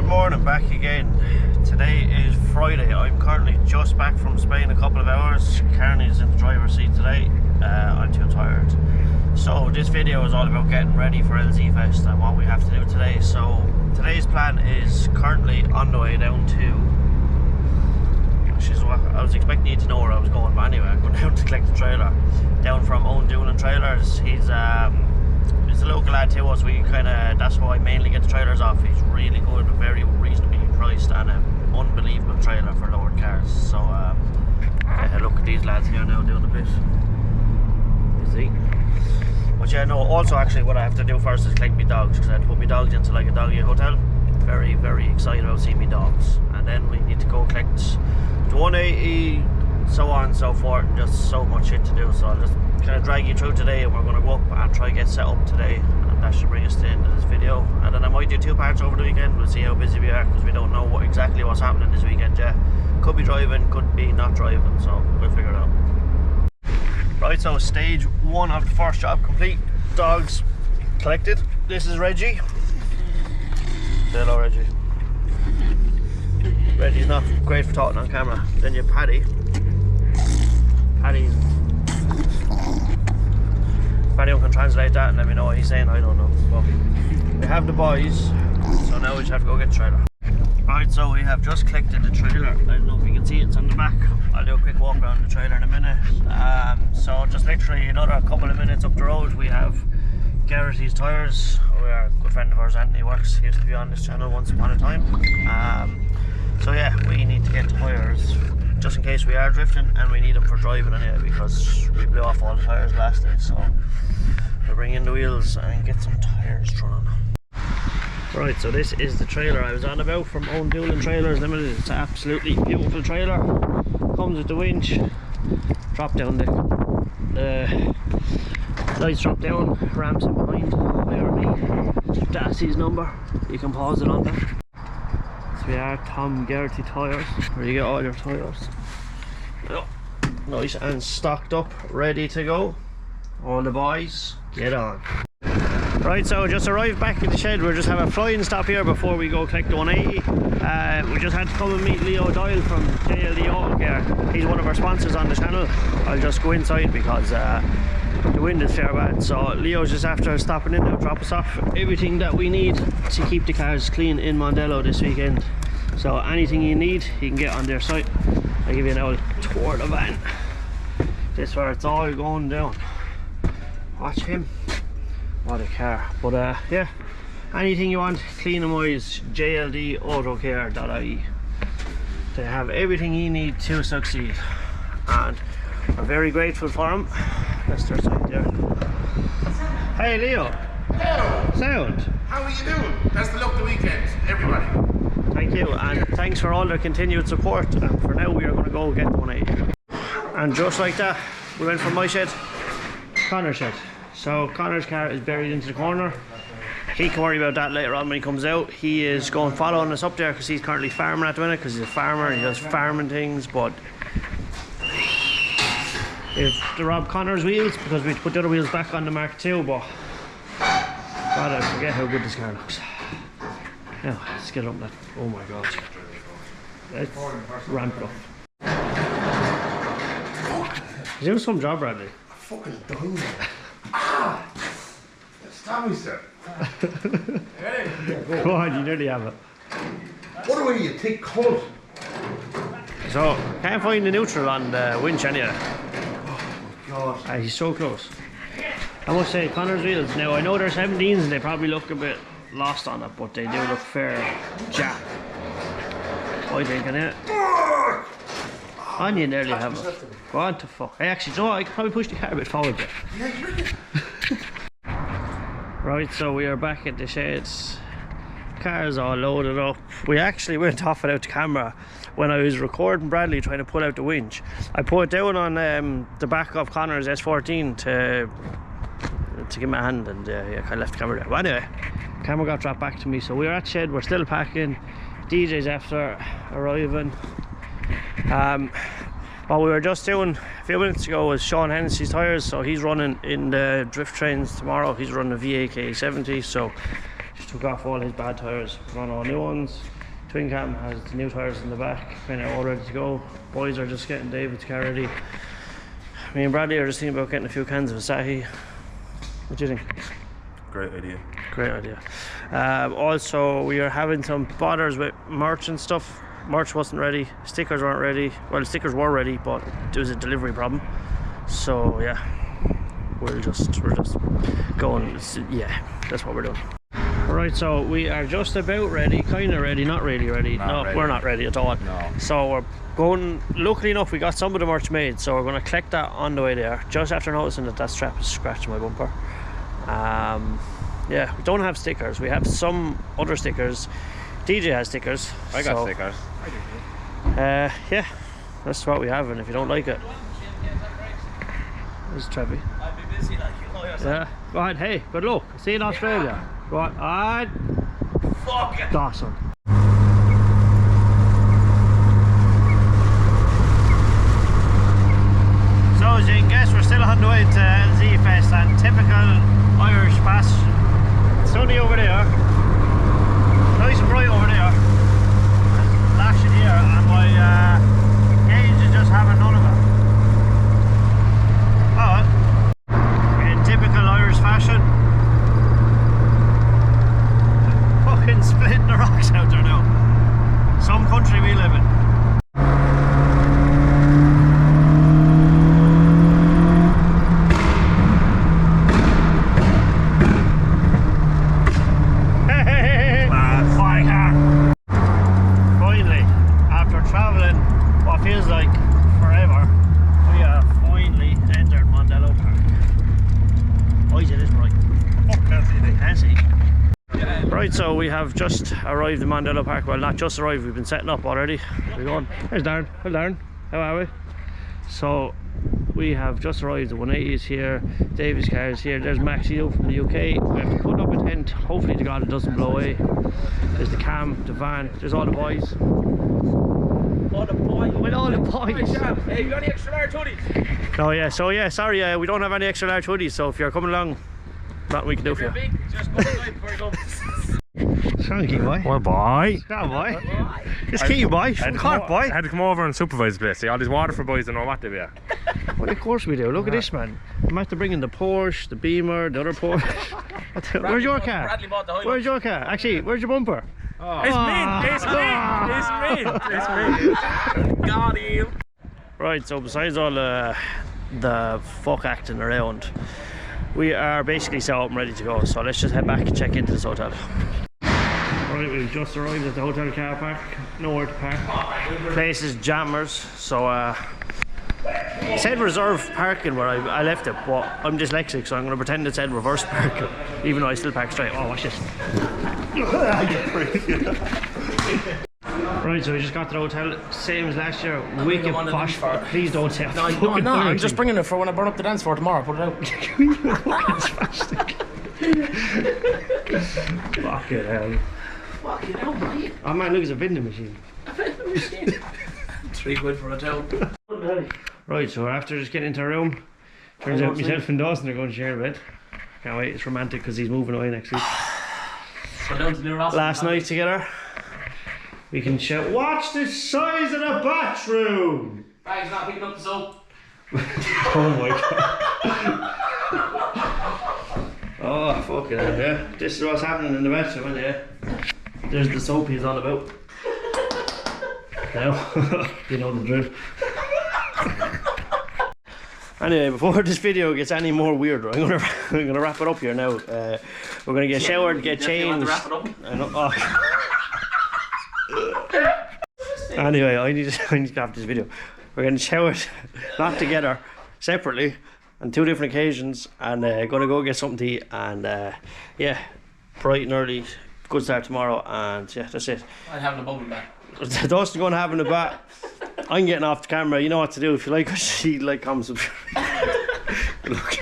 morning, back again. Today is Friday. I'm currently just back from Spain a couple of hours. Carney's in the driver's seat today. I'm too tired. So this video is all about getting ready for LZ Fest and what we have to do today. So today's plan is currently on the way down to... I was expecting you to know where I was going, but anyway, I'm going down to collect the trailer. Down from Owen Doolan Trailers. He's a local lad to us. That's who I mainly get the trailers off. He's really good, very reasonably priced, and an unbelievable trailer for lowered cars. So look at these lads here now doing a bit. You see? But yeah, no, also actually what I have to do first is collect my dogs, because I had to put my dogs into like a doggy hotel. Very, very excited about seeing my dogs. And then we need to go collect the 180, so on and so forth, and just so much shit to do. So I'll just kind of drag you through today, and we're going to go up and try to get set up today, and that should bring us to the end of this video. And then I might do two parts over the weekend. We'll see how busy we are, because we don't know exactly what's happening this weekend yet. Could be driving, could be not driving, so we'll figure it out. Right, so stage one of the first job complete. Dogs collected. This is Reggie. Say hello, Reggie. Reggie's not great for talking on camera. Then you have Paddy. Paddy can translate that and let me know what he's saying. I don't know. But we have the boys, so now we just have to go get the trailer. Right, so we have just collected the trailer. I don't know if you can see it's on the back. I'll do a quick walk around the trailer in a minute. So just literally another couple of minutes up the road, we have Garrity's Tyres, where a good friend of ours, Anthony, works. He used to be on this channel once upon a time. So yeah, we need to get tyres just in case we are drifting, and we need them for driving anyway, because we blew off all the tyres last day. So we'll bring in the wheels and get some tyres thrown. Right, so this is the trailer I was on about from Owen Doolan Trailers Limited. It's an absolutely beautiful trailer. Comes with the winch. Drop down the lights, drop down, ramps in behind. Where me? That's his number. You can pause it on there. So we are Tom Garrity Tyres, where you get all your tyres. Nice and stocked up, ready to go. All the boys, get on. Right, so just arrived back in the shed. We're just having a flying stop here before we go collect the 180. We just had to come and meet Leo Doyle from JLD Auto Care. He's one of our sponsors on the channel. I'll just go inside because the wind is fair bad. So Leo's just after stopping in to drop us off everything that we need to keep the cars clean in Mandelo this weekend. So anything you need, you can get on their site. I'll give you an old tour of the van. This is where it's all going down. Watch him. What a car. But yeah, anything you want cleaning wise, jldautocare.ie. They have everything you need to succeed, and we're very grateful for them. That's their site there. Hey Leo. Hello. Sound. How are you doing? Best of luck the weekend, everybody. Thank you, and thanks for all their continued support. And for now we are going to go get the 180. And just like that, we went from my shed to Connor's shed. So Connor's car is buried into the corner. He can worry about that later on when he comes out. He is going following us up there because he's currently farming at the minute, because he's a farmer and he does farming things. But if to rob Connor's wheels, because we put the other wheels back on the Mark II, but God, I forget how good this car looks. Now let's get up that. Oh my God, let's ramp it up. He's doing some job, Bradley. I'm fucking dying. Ah! Stop me, sir. Go on, you nearly have it. What are you, thick cunt? So, can't find the neutral on the winch anyway. Oh my God. He's so close. I must say, Connor's wheels, now I know they're 17s and they probably look a bit lost on it, but they do look fair jack. I think, innit? And you nearly have it. Go on to fuck. Hey, actually, no, I could probably push the car a bit forward there. Right, so we are back at the sheds. Car's all loaded up. We actually went off without the camera when I was recording Bradley trying to pull out the winch. I put it down on the back of Connor's S14 to give him a hand, and yeah, I kind of left the camera there. But anyway, camera got dropped back to me, so we're at shed. We're still packing. DJ's after arriving. What we were just doing a few minutes ago was Sean Hennessy's tyres, so he's running in the drift trains tomorrow. He's running a VAK 70, so took off all his bad tyres, put on all new ones. Twin cam has the new tyres in the back, kind of all ready to go. Boys are just getting David's car ready. Me and Bradley are just thinking about getting a few cans of Asahi. What do you think? Great idea. Great idea. Also, we are having some bothers with merch and stuff. Merch wasn't ready, stickers weren't ready. Well, stickers were ready, but there was a delivery problem. So yeah, we're just going. Yeah, that's what we're doing. Right, so we are just about ready, kind of ready, not really ready. Not ready. We're not ready at all. No. So we're going, luckily enough, we got some of the merch made, so we're going to collect that on the way there, just after noticing that strap is scratching my bumper. Yeah, we don't have stickers, we have some other stickers. DJ has stickers. I got stickers. Yeah, that's what we have, and if you don't like it, there's Trevi. I'd be busy like you know yourself. Yeah, go ahead, hey, good luck, see you in Australia. Go on, alright. Fuck it. Dawson. So as you can guess, we're still on the way to LZ Fest, and typical Irish pass. Sunny over there, nice and bright over there, and lashing here, and my gauge is just having none of it. Oh, in typical Irish fashion, fucking splitting the rocks out there now. Some country we live in. Finally, after travelling what feels like forever, we have finally entered Mandelo Park. Oh, it is bright. Oh, can't see. Right, so we have just arrived in Mandelo Park. Well, not just arrived, we've been setting up already. We're going. There's Darren. Hello, Darren. How are we? So we have just arrived. The 180 is here. David's car is here. There's Maxio from the UK. We have to put up a tent. Hopefully to God it doesn't blow away. There's the cam, the van. There's all the boys. All the boys. With all the boys. Hey, you got any extra large hoodies? Oh yeah, so yeah, sorry, we don't have any extra large hoodies, so if you're coming along, nothing we can do If for you're you. big, just go inside before you go. Thank boy. Well, boy. Come on, boy. It's key, boy. Come on, boy. I had to come over and supervise the place. See, all these Waterford boys don't know what they are. Well, of course we do. Look at this, man. I'm after bringing the Porsche, the Beamer, the other Porsche. Where's your car? Bradley bought the Hilux. Where's your car? Actually, where's your bumper? It's me. Got him. Right, so besides all the fuck acting around, we are basically set up and ready to go. So let's just head back and check into this hotel. Right, we've just arrived at the hotel car park. Nowhere to park. Place is jammers, so it said reserve parking where I left it, but I'm dyslexic, so I'm going to pretend it said reverse parking, even though I still park straight. Oh, watch this. Right, so we just got to the hotel, same as last year. Wicked posh. Please don't say No, I'm just bringing it for when I burn up the dance floor tomorrow. Put it out. Fucking hell. Fucking hell, mate. Oh man, look, it's a vending machine. £3 for a towel. Right, so after just getting into our room, turns out myself and Dawson are going to share a bed. Can't wait, it's romantic because he's moving away next week. Last night together, we can shout, watch the size of the bathroom! Bag's not picking up the soap. Oh my god. Oh, fucking hell, yeah. This is what's happening in the bathroom, isn't it? There's the soap he's on about. Now, you know the drill. Anyway, before this video gets any more weirder, I'm gonna wrap it up here now. We're gonna get showered, get changed. Wrap it up. I know, Anyway, I need to have this video. We're getting showered, not together, separately, on 2 different occasions, and gonna go get something to eat, and yeah, bright and early, good start tomorrow, and yeah, that's it. I'm having a bubble bath. Dustin's going to have in a bat. I'm getting off the camera. You know what to do. If you like what you see, like, comment, subscribe. Good luck.